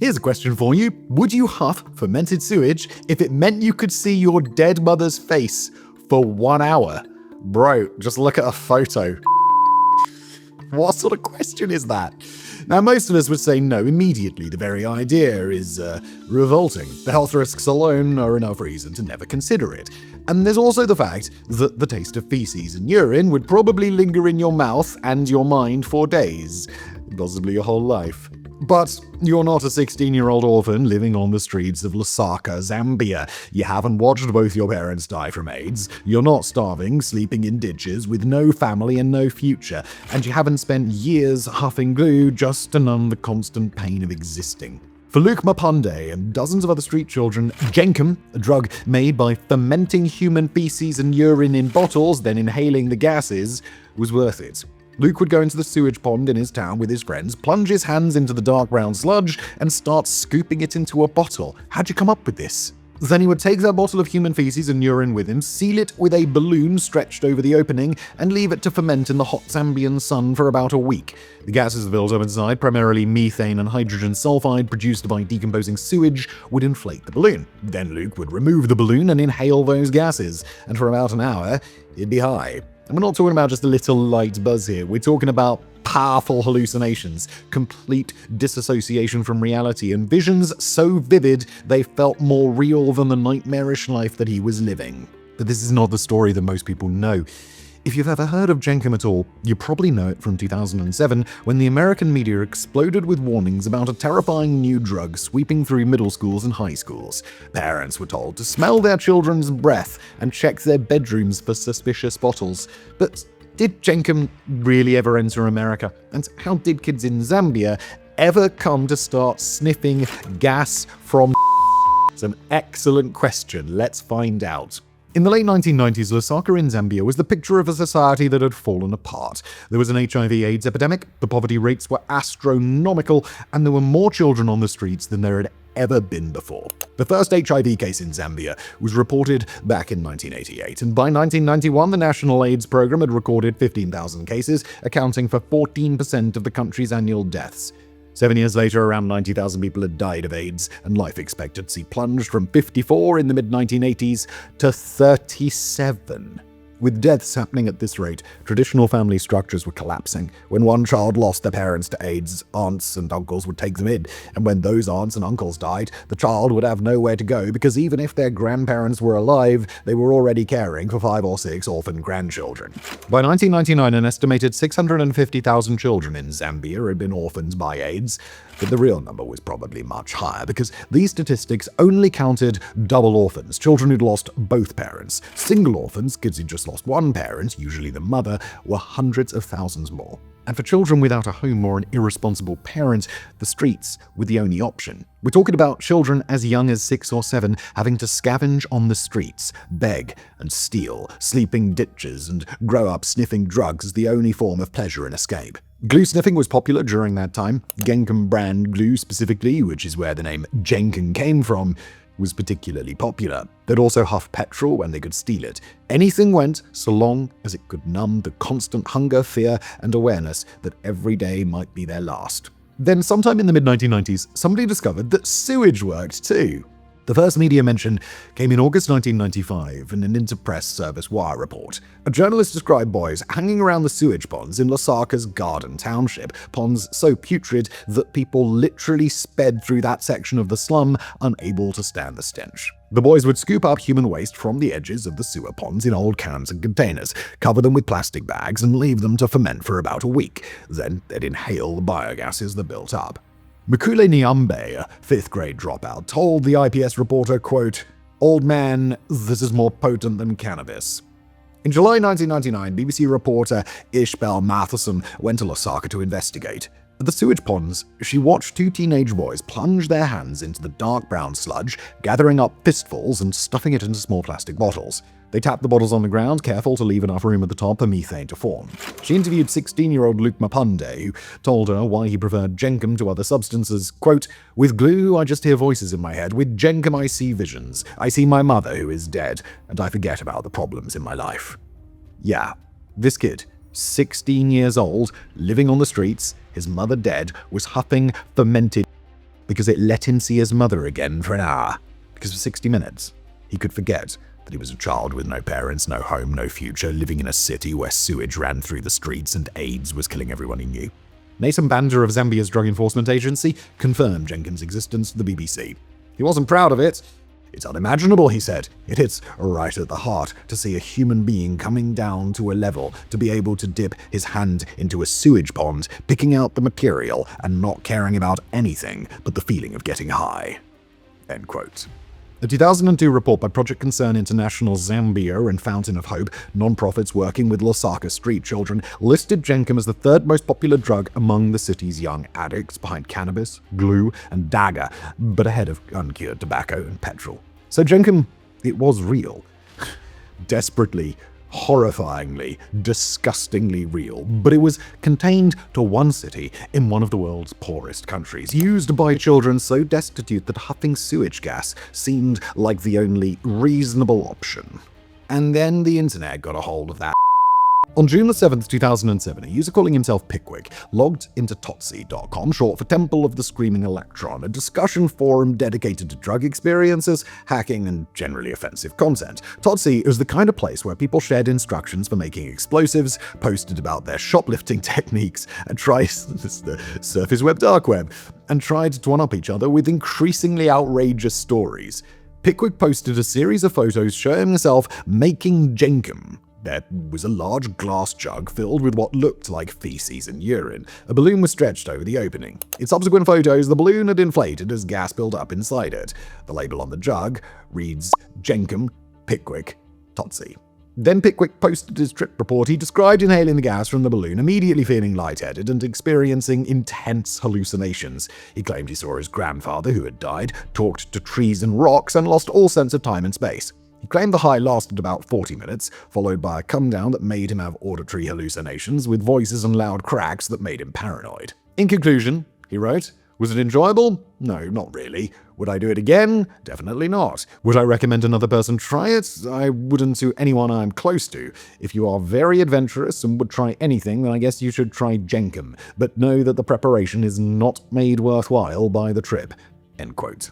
Here's a question for you. Would you huff fermented sewage if it meant you could see your dead mother's face for 1 hour? Bro, just look at a photo. What sort of question is that? Now, most of us would say no immediately. The very idea is revolting. The health risks alone are enough reason to never consider it. And there's also the fact that the taste of feces and urine would probably linger in your mouth and your mind for days, possibly your whole life. But you're not a 16-year-old orphan living on the streets of Lusaka, Zambia. You haven't watched both your parents die from AIDS. You're not starving, sleeping in ditches with no family and no future. And you haven't spent years huffing glue just to numb the constant pain of existing. For Luke Mapunde and dozens of other street children, Jenkem, a drug made by fermenting human feces and urine in bottles, then inhaling the gases, was worth it. Luke would go into the sewage pond in his town with his friends, plunge his hands into the dark brown sludge, and start scooping it into a bottle. How'd you come up with this? Then he would take that bottle of human feces and urine with him, seal it with a balloon stretched over the opening, and leave it to ferment in the hot Zambian sun for about a week. The gases built up inside, primarily methane and hydrogen sulfide produced by decomposing sewage, would inflate the balloon. Then Luke would remove the balloon and inhale those gases, and for about an hour, he'd be high. And we're not talking about just a little light buzz here. We're talking about powerful hallucinations, complete disassociation from reality, and visions so vivid they felt more real than the nightmarish life that he was living. But this is not the story that most people know. If you've ever heard of Jenkem at all, you probably know it from 2007, when the American media exploded with warnings about a terrifying new drug sweeping through middle schools and high schools. Parents were told to smell their children's breath and check their bedrooms for suspicious bottles. But did Jenkem really ever enter America? And how did kids in Zambia ever come to start sniffing gas from? It's an excellent question. Let's find out. In the late 1990s, Lusaka in Zambia was the picture of a society that had fallen apart. There was an HIV/AIDS epidemic, the poverty rates were astronomical, and there were more children on the streets than there had ever been before. The first HIV case in Zambia was reported back in 1988, and by 1991, the National AIDS Program had recorded 15,000 cases, accounting for 14% of the country's annual deaths. 7 years later, around 90,000 people had died of AIDS, and life expectancy plunged from 54 in the mid-1980s to 37. With deaths happening at this rate, traditional family structures were collapsing. When one child lost their parents to AIDS, aunts and uncles would take them in, and when those aunts and uncles died, the child would have nowhere to go because even if their grandparents were alive, they were already caring for 5 or 6 orphan grandchildren. By 1999, an estimated 650,000 children in Zambia had been orphaned by AIDS, but the real number was probably much higher because these statistics only counted double orphans, children who'd lost both parents. Single orphans, kids who just lost one parent, usually the mother, were hundreds of thousands more. And for children without a home or an irresponsible parent, the streets were the only option. We're talking about children as young as 6 or 7 having to scavenge on the streets, beg and steal, sleep in ditches, and grow up sniffing drugs as the only form of pleasure and escape. Glue sniffing was popular during that time. Jenkem brand glue specifically, which is where the name Jenkem came from, was particularly popular. They'd also huff petrol when they could steal it. Anything went so long as it could numb the constant hunger, fear, and awareness that every day might be their last. Then sometime in the mid-1990s, somebody discovered that sewage worked too. The first media mention came in August 1995 in an Interpress Service Wire report. A journalist described boys hanging around the sewage ponds in Lusaka's Garden Township, ponds so putrid that people literally sped through that section of the slum, unable to stand the stench. The boys would scoop up human waste from the edges of the sewer ponds in old cans and containers, cover them with plastic bags, and leave them to ferment for about a week. Then they'd inhale the biogases that built up. Mukule Nyambe, a 5th grade dropout, told the IPS reporter, quote, "Old man, this is more potent than cannabis." In July 1999, BBC reporter Ishbel Matheson went to Lusaka to investigate. At the sewage ponds, she watched 2 teenage boys plunge their hands into the dark brown sludge, gathering up fistfuls and stuffing it into small plastic bottles. They tapped the bottles on the ground, careful to leave enough room at the top for methane to form. She interviewed 16-year-old Luke Mapunde, who told her why he preferred Jenkem to other substances. Quote, "With glue, I just hear voices in my head. With Jenkem, I see visions. I see my mother, who is dead, and I forget about the problems in my life." Yeah, this kid, 16 years old, living on the streets, his mother dead, was huffing fermented. because it let him see his mother again for an hour. Because for 60 minutes, he could forget that he was a child with no parents, no home, no future, living in a city where sewage ran through the streets and AIDS was killing everyone he knew. Nathan Banda of Zambia's Drug Enforcement Agency confirmed Jenkem's existence to the BBC. He wasn't proud of it. "It's unimaginable," he said. "It hits right at the heart to see a human being coming down to a level to be able to dip his hand into a sewage pond, picking out the material and not caring about anything but the feeling of getting high." End quote. A 2002 report by Project Concern International Zambia and Fountain of Hope, non-profits working with Lusaka street children, listed Jenkem as the third most popular drug among the city's young addicts, behind cannabis, glue, and dagga, but ahead of uncured tobacco and petrol. So Jenkem, it was real. Desperately, horrifyingly, disgustingly real, but it was contained to one city in one of the world's poorest countries, used by children so destitute that huffing sewage gas seemed like the only reasonable option. And then the internet got a hold of that. On June 7, 2007, a user calling himself Pickwick logged into Totsi.com, short for Temple of the Screaming Electron, a discussion forum dedicated to drug experiences, hacking, and generally offensive content. Totsi is the kind of place where people shared instructions for making explosives, posted about their shoplifting techniques, and tried the surface web dark web, and tried to one-up each other with increasingly outrageous stories. Pickwick posted a series of photos showing himself making Jenkem. There was a large glass jug filled with what looked like feces and urine. A balloon was stretched over the opening. In subsequent photos, the balloon had inflated as gas built up inside it. The label on the jug reads Jenkem, Pickwick, Totsi. Then Pickwick posted his trip report. He described inhaling the gas from the balloon, immediately feeling lightheaded and experiencing intense hallucinations. He claimed he saw his grandfather, who had died, talked to trees and rocks, and lost all sense of time and space. He claimed the high lasted about 40 minutes, followed by a come-down that made him have auditory hallucinations with voices and loud cracks that made him paranoid. In conclusion, he wrote, "Was it enjoyable? No, not really. Would I do it again? Definitely not. Would I recommend another person try it? I wouldn't to anyone I'm close to. If you are very adventurous and would try anything, then I guess you should try Jenkem, but know that the preparation is not made worthwhile by the trip." End quote.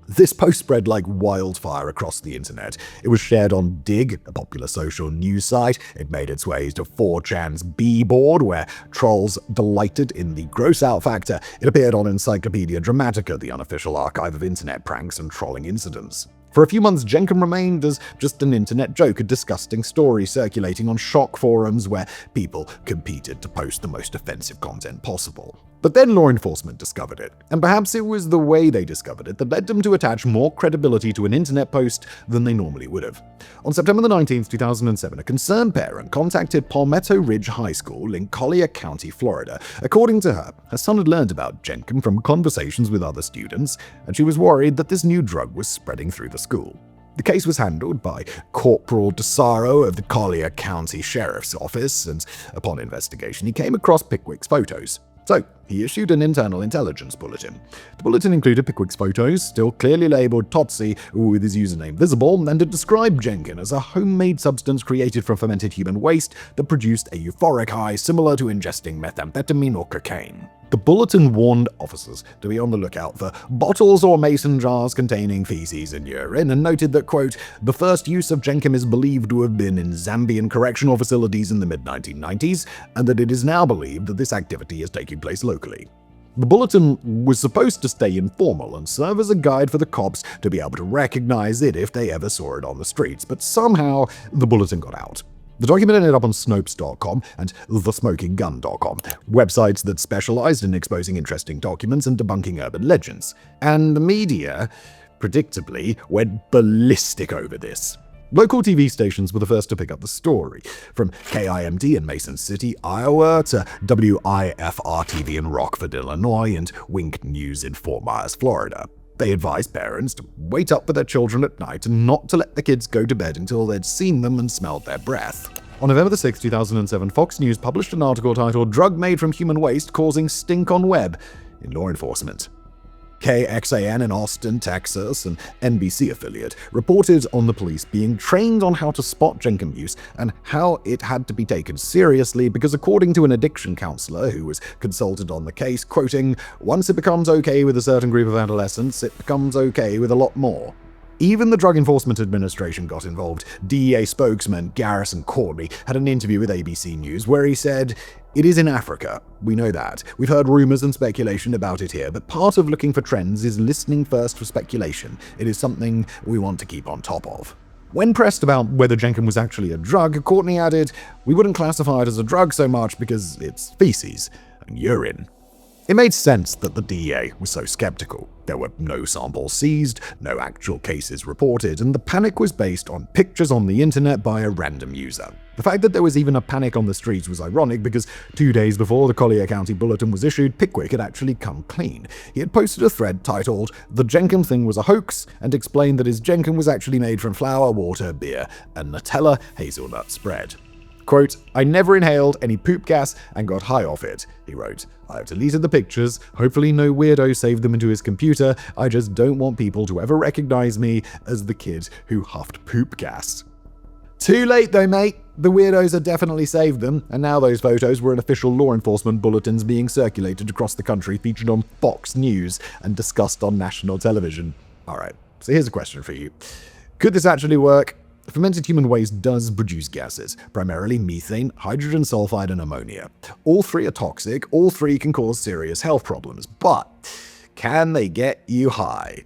This post spread like wildfire across the internet. It was shared on Dig, a popular social news site. It made its way to 4chan's B-board, where trolls delighted in the gross-out factor. It appeared on Encyclopedia Dramatica, the unofficial archive of internet pranks and trolling incidents. For a few months, Jenkem remained as just an internet joke, a disgusting story circulating on shock forums where people competed to post the most offensive content possible. But then law enforcement discovered it, and perhaps it was the way they discovered it that led them to attach more credibility to an internet post than they normally would have. On September 19, 2007, a concerned parent contacted Palmetto Ridge High School in Collier County, Florida. According to her son had learned about Jenkem from conversations with other students, and she was worried that this new drug was spreading through the school. The case was handled by Corporal DeSaro of the Collier County Sheriff's Office, and upon investigation, he came across Pickwick's photos. So, he issued an internal intelligence bulletin. The bulletin included Pickwick's photos, still clearly labeled Totsi with his username visible, and it described Jenkem as a homemade substance created from fermented human waste that produced a euphoric high similar to ingesting methamphetamine or cocaine. The bulletin warned officers to be on the lookout for bottles or mason jars containing feces and urine, and noted that, quote, "The first use of Jenkem is believed to have been in Zambian correctional facilities in the mid-1990s, and that it is now believed that this activity is taking place locally." The bulletin was supposed to stay informal and serve as a guide for the cops to be able to recognize it if they ever saw it on the streets, but somehow the bulletin got out. The document ended up on Snopes.com and thesmokinggun.com, websites that specialized in exposing interesting documents and debunking urban legends. And the media, predictably, went ballistic over this. Local TV stations were the first to pick up the story, from KIMD in Mason City, Iowa, to WIFR-TV in Rockford, Illinois, and Wink News in Fort Myers, Florida. They advised parents to wait up with their children at night and not to let the kids go to bed until they'd seen them and smelled their breath. On November 6, 2007, Fox News published an article titled "Drug Made from Human Waste Causing Stink on Web" in Law Enforcement. KXAN in Austin, Texas, an NBC affiliate, reported on the police being trained on how to spot Jenkem use and how it had to be taken seriously because, according to an addiction counselor who was consulted on the case, quoting, "Once it becomes okay with a certain group of adolescents, it becomes okay with a lot more." Even the Drug Enforcement Administration got involved. DEA spokesman Garrison Courtney had an interview with ABC News where he said, "It is in Africa. We know that. We've heard rumors and speculation about it here, but part of looking for trends is listening first for speculation. It is something we want to keep on top of." When pressed about whether Jenkem was actually a drug, Courtney added, "We wouldn't classify it as a drug so much because it's feces and urine." It made sense that the DEA was so skeptical. There were no samples seized, no actual cases reported, and the panic was based on pictures on the internet by a random user. The fact that there was even a panic on the streets was ironic because 2 days before the Collier County Bulletin was issued, Pickwick had actually come clean. He had posted a thread titled, "The Jenkem thing was a hoax," and explained that his Jenkem was actually made from flour, water, beer, and Nutella hazelnut spread. Quote, "I never inhaled any poop gas and got high off it," he wrote. "I have deleted the pictures. Hopefully no weirdo saved them into his computer. I just don't want people to ever recognize me as the kid who huffed poop gas." Too late though, mate. The weirdos had definitely saved them, and now those photos were in official law enforcement bulletins being circulated across the country, featured on Fox News and discussed on national television. Alright, so here's a question for you. Could this actually work? Fermented human waste does produce gases, primarily methane, hydrogen sulfide, and ammonia. All three are toxic, all three can cause serious health problems, but can they get you high?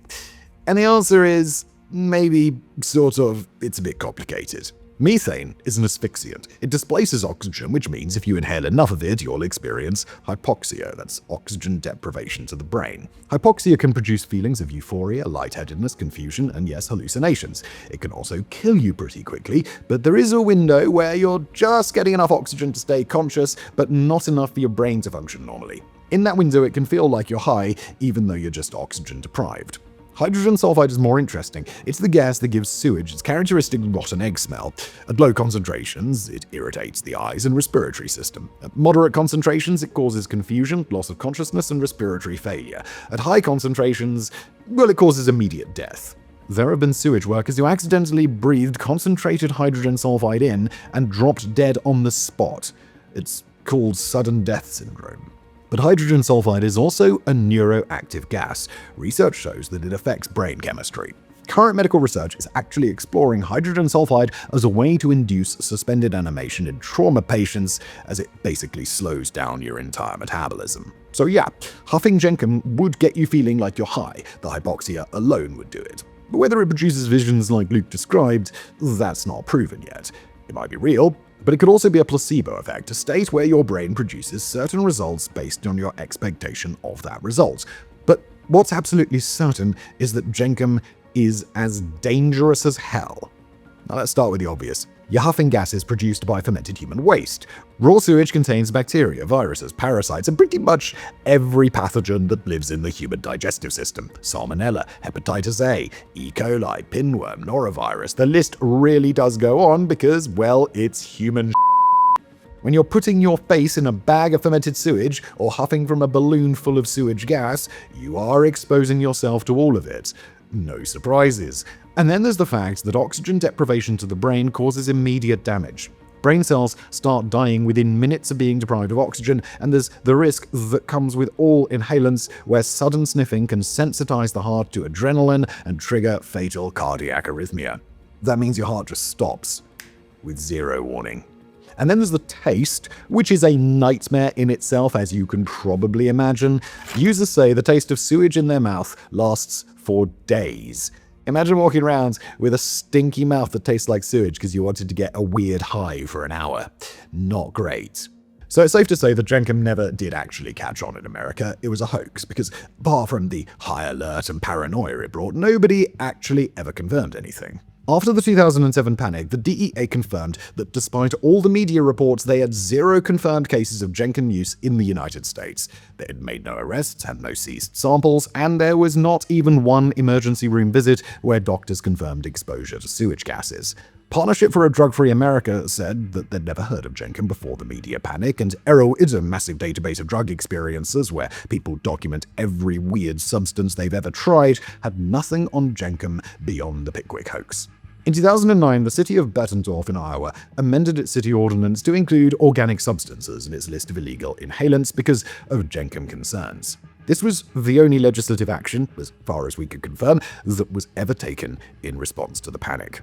And the answer is maybe, sort of. It's a bit complicated. Methane is an asphyxiant. It displaces oxygen, which means if you inhale enough of it, you'll experience hypoxia. That's oxygen deprivation to the brain. Hypoxia can produce feelings of euphoria, lightheadedness, confusion, and yes, hallucinations. It can also kill you pretty quickly, but there is a window where you're just getting enough oxygen to stay conscious, but not enough for your brain to function normally. In that window, it can feel like you're high, even though you're just oxygen deprived. Hydrogen sulfide is more interesting. It's the gas that gives sewage its characteristic rotten egg smell. At low concentrations, it irritates the eyes and respiratory system. At moderate concentrations, it causes confusion, loss of consciousness, and respiratory failure. At high concentrations, well, it causes immediate death. There have been sewage workers who accidentally breathed concentrated hydrogen sulfide in and dropped dead on the spot. It's called sudden death syndrome. But hydrogen sulfide is also a neuroactive gas. Research shows that it affects brain chemistry. Current medical research is actually exploring hydrogen sulfide as a way to induce suspended animation in trauma patients, as it basically slows down your entire metabolism. So yeah, huffing Jenkem would get you feeling like you're high. The hypoxia alone would do it. But whether it produces visions like Luke described, that's not proven yet. It might be real, but it could also be a placebo effect, a state where your brain produces certain results based on your expectation of that result. But what's absolutely certain is that Jenkem is as dangerous as hell. Now let's start with the obvious. You're huffing gases produced by fermented human waste. Raw sewage contains bacteria, viruses, parasites, and pretty much every pathogen that lives in the human digestive system. Salmonella, hepatitis A, E. coli, pinworm, norovirus. The list really does go on because, well, it's human. When you're putting your face in a bag of fermented sewage or huffing from a balloon full of sewage gas, you are exposing yourself to all of it. No surprises. And then there's the fact that oxygen deprivation to the brain causes immediate damage. Brain cells start dying within minutes of being deprived of oxygen, and there's the risk that comes with all inhalants, where sudden sniffing can sensitize the heart to adrenaline and trigger fatal cardiac arrhythmia. That means your heart just stops, with zero warning. And then there's the taste, which is a nightmare in itself, as you can probably imagine. Users say the taste of sewage in their mouth lasts for days. Imagine walking around with a stinky mouth that tastes like sewage because you wanted to get a weird high for an hour. Not great. So it's safe to say that Jenkem never did actually catch on in America. It was a hoax because, apart from the high alert and paranoia it brought, nobody actually ever confirmed anything. After the 2007 panic, the DEA confirmed that despite all the media reports, they had 0 confirmed cases of Jenkem use in the United States. They had made no arrests, had no seized samples, and there was not even one emergency room visit where doctors confirmed exposure to sewage gases. Partnership for a Drug-Free America said that they'd never heard of Jenkem before the media panic, and Arrowhead, a massive database of drug experiences where people document every weird substance they've ever tried, had nothing on Jenkem beyond the Pickwick hoax. In 2009, the city of Bettendorf in Iowa amended its city ordinance to include organic substances in its list of illegal inhalants because of Jenkem concerns. This was the only legislative action, as far as we could confirm, that was ever taken in response to the panic.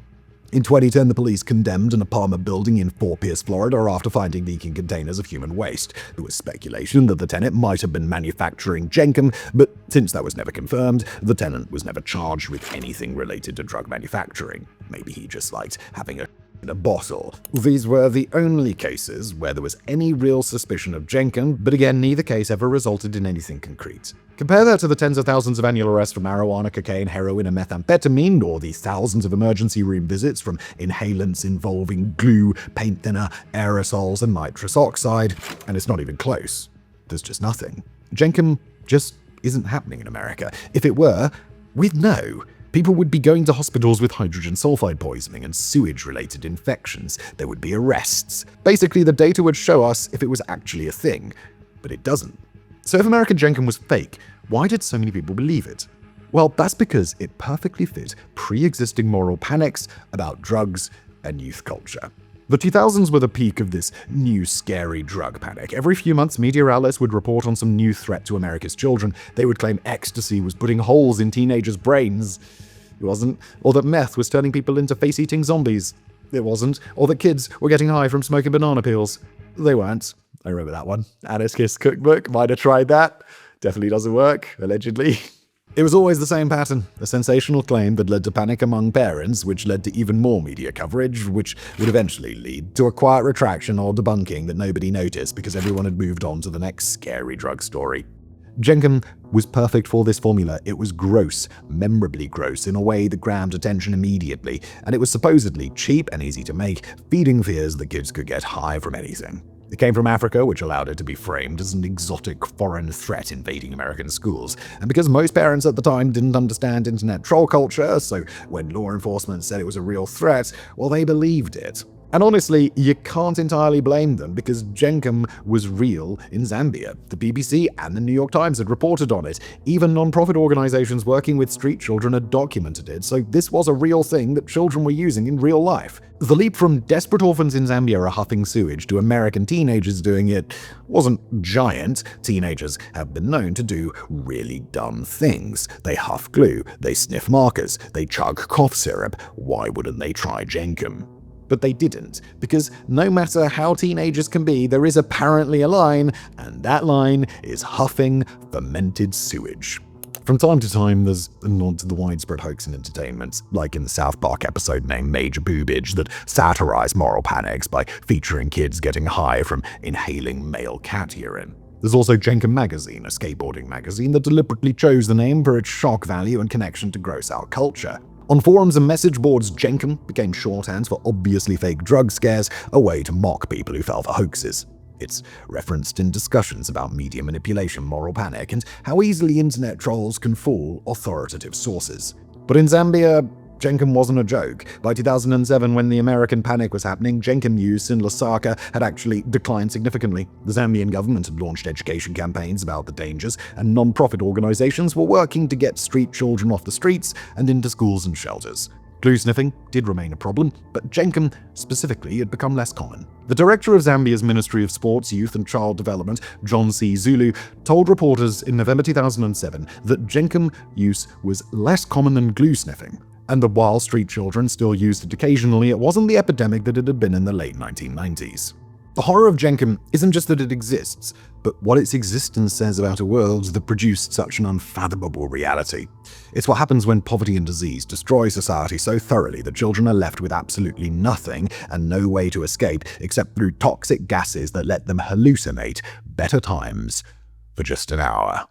In 2010, the police condemned an apartment building in Fort Pierce, Florida, after finding leaking containers of human waste. There was speculation that the tenant might have been manufacturing Jenkem, but since that was never confirmed, the tenant was never charged with anything related to drug manufacturing. Maybe he just liked having a bottle. These were the only cases where there was any real suspicion of Jenkem, but again, neither case ever resulted in anything concrete. Compare that to the tens of thousands of annual arrests for marijuana, cocaine, heroin, and methamphetamine, or the thousands of emergency room visits from inhalants involving glue, paint thinner, aerosols, and nitrous oxide, and it's not even close. There's just nothing. Jenkem just isn't happening in America. If it were, we'd know. People would be going to hospitals with hydrogen sulfide poisoning and sewage-related infections. There would be arrests. Basically, the data would show us if it was actually a thing, but it doesn't. So if American Jenkem was fake, why did so many people believe it? Well, that's because it perfectly fit pre-existing moral panics about drugs and youth culture. The 2000s were the peak of this new scary drug panic. Every few months, media outlets would report on some new threat to America's children. They would claim ecstasy was putting holes in teenagers' brains. It wasn't. Or that meth was turning people into face-eating zombies. It wasn't. Or that kids were getting high from smoking banana peels. They weren't. I remember that one. Anna's Kiss Cookbook. Might have tried that. Definitely doesn't work, allegedly. It was always the same pattern, a sensational claim that led to panic among parents, which led to even more media coverage, which would eventually lead to a quiet retraction or debunking that nobody noticed because everyone had moved on to the next scary drug story. Jenkem was perfect for this formula. It was gross, memorably gross, in a way that grabbed attention immediately, and it was supposedly cheap and easy to make, feeding fears that kids could get high from anything. It came from Africa, which allowed it to be framed as an exotic foreign threat invading American schools. And because most parents at the time didn't understand internet troll culture, so when law enforcement said it was a real threat, well, they believed it. And honestly, you can't entirely blame them because Jenkem was real in Zambia. The BBC and the New York Times had reported on it. Even non-profit organizations working with street children had documented it, so this was a real thing that children were using in real life. The leap from desperate orphans in Zambia are huffing sewage to American teenagers doing it wasn't giant. Teenagers have been known to do really dumb things. They huff glue, they sniff markers, they chug cough syrup. Why wouldn't they try Jenkem? But they didn't, because no matter how teenagers can be, there is apparently a line, and that line is huffing fermented sewage. From time to time, there's a nod to the widespread hoax in entertainment, like in the South Park episode named Major Boobage that satirized moral panics by featuring kids getting high from inhaling male cat urine. There's also Jenkem magazine, a skateboarding magazine that deliberately chose the name for its shock value and connection to gross-out culture. On forums and message boards, Jenkem became shorthand for obviously fake drug scares, a way to mock people who fell for hoaxes. It's referenced in discussions about media manipulation, moral panic, and how easily internet trolls can fool authoritative sources. But in Zambia, Jenkem wasn't a joke. By 2007, when the American panic was happening, Jenkem use in Lusaka had actually declined significantly. The Zambian government had launched education campaigns about the dangers, and non-profit organizations were working to get street children off the streets and into schools and shelters. Glue sniffing did remain a problem, but Jenkem specifically had become less common. The director of Zambia's Ministry of Sports, Youth and Child Development, John C. Zulu, told reporters in November 2007 that Jenkem use was less common than glue sniffing, and that while street children still used it occasionally, it wasn't the epidemic that it had been in the late 1990s. The horror of Jenkem isn't just that it exists, but what its existence says about a world that produced such an unfathomable reality. It's what happens when poverty and disease destroy society so thoroughly that children are left with absolutely nothing and no way to escape except through toxic gases that let them hallucinate better times for just an hour.